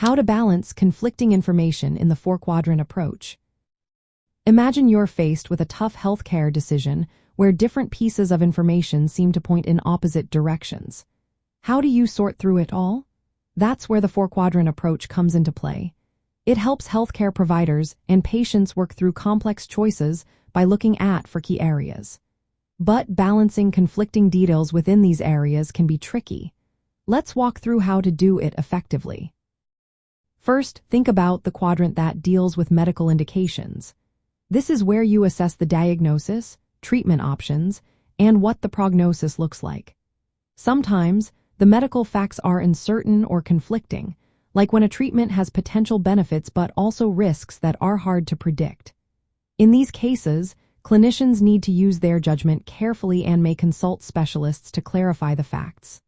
How to balance conflicting information in the four-quadrant approach. Imagine you're faced with a tough healthcare decision where different pieces of information seem to point in opposite directions. How do you sort through it all? That's where the four-quadrant approach comes into play. It helps healthcare providers and patients work through complex choices by looking at four key areas. But balancing conflicting details within these areas can be tricky. Let's walk through how to do it effectively. First, think about the quadrant that deals with medical indications. This is where you assess the diagnosis, treatment options, and what the prognosis looks like. Sometimes, the medical facts are uncertain or conflicting, like when a treatment has potential benefits but also risks that are hard to predict. In these cases, clinicians need to use their judgment carefully and may consult specialists to clarify the facts.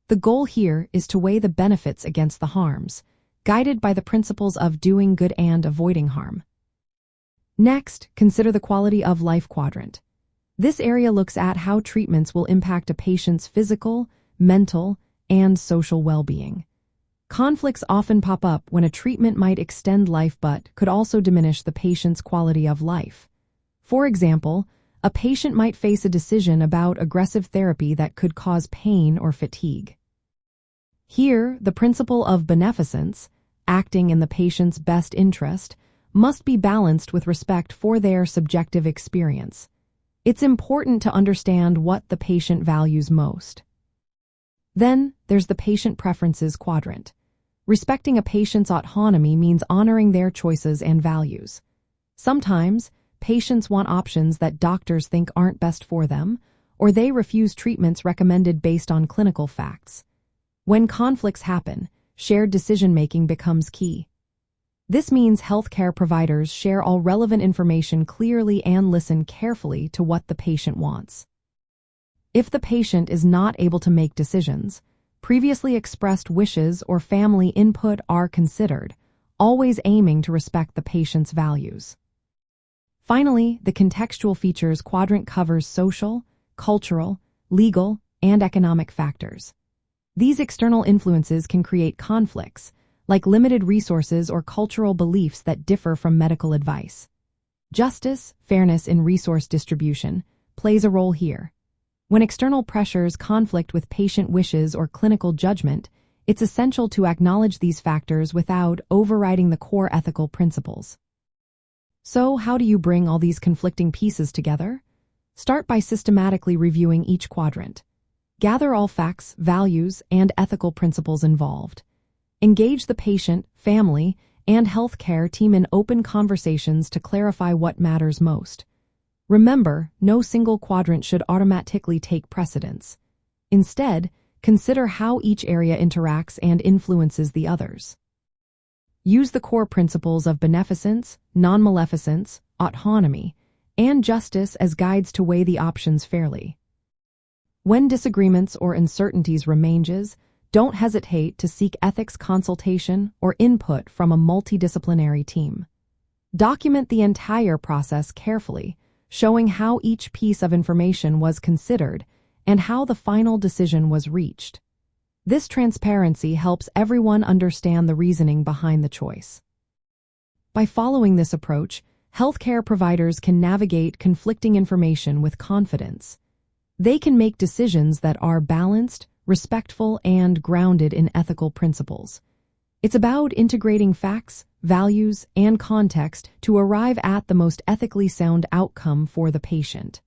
The goal here is to weigh the benefits against the harms, guided by the principles of doing good and avoiding harm. Next, consider the quality of life quadrant. This area looks at how treatments will impact a patient's physical, mental, and social well-being. Conflicts often pop up when a treatment might extend life but could also diminish the patient's quality of life. For example, a patient might face a decision about aggressive therapy that could cause pain or fatigue. Here, the principle of beneficence, acting in the patient's best interest, must be balanced with respect for their subjective experience. It's important to understand what the patient values most. Then, there's the patient preferences quadrant. Respecting a patient's autonomy means honoring their choices and values. Sometimes, patients want options that doctors think aren't best for them, or they refuse treatments recommended based on clinical facts. When conflicts happen, shared decision-making becomes key. This means healthcare providers share all relevant information clearly and listen carefully to what the patient wants. If the patient is not able to make decisions, previously expressed wishes or family input are considered, always aiming to respect the patient's values. Finally, the contextual features quadrant covers social, cultural, legal, and economic factors. These external influences can create conflicts, like limited resources or cultural beliefs that differ from medical advice. Justice, fairness in resource distribution, plays a role here. When external pressures conflict with patient wishes or clinical judgment, it's essential to acknowledge these factors without overriding the core ethical principles. So, how do you bring all these conflicting pieces together? Start by systematically reviewing each quadrant. Gather all facts, values, and ethical principles involved. Engage the patient, family, and healthcare team in open conversations to clarify what matters most. Remember, no single quadrant should automatically take precedence. Instead, consider how each area interacts and influences the others. Use the core principles of beneficence, non-maleficence, autonomy, and justice as guides to weigh the options fairly. When disagreements or uncertainties remain, don't hesitate to seek ethics consultation or input from a multidisciplinary team. Document the entire process carefully, showing how each piece of information was considered and how the final decision was reached. This transparency helps everyone understand the reasoning behind the choice. By following this approach, healthcare providers can navigate conflicting information with confidence. They can make decisions that are balanced, respectful, and grounded in ethical principles. It's about integrating facts, values, and context to arrive at the most ethically sound outcome for the patient.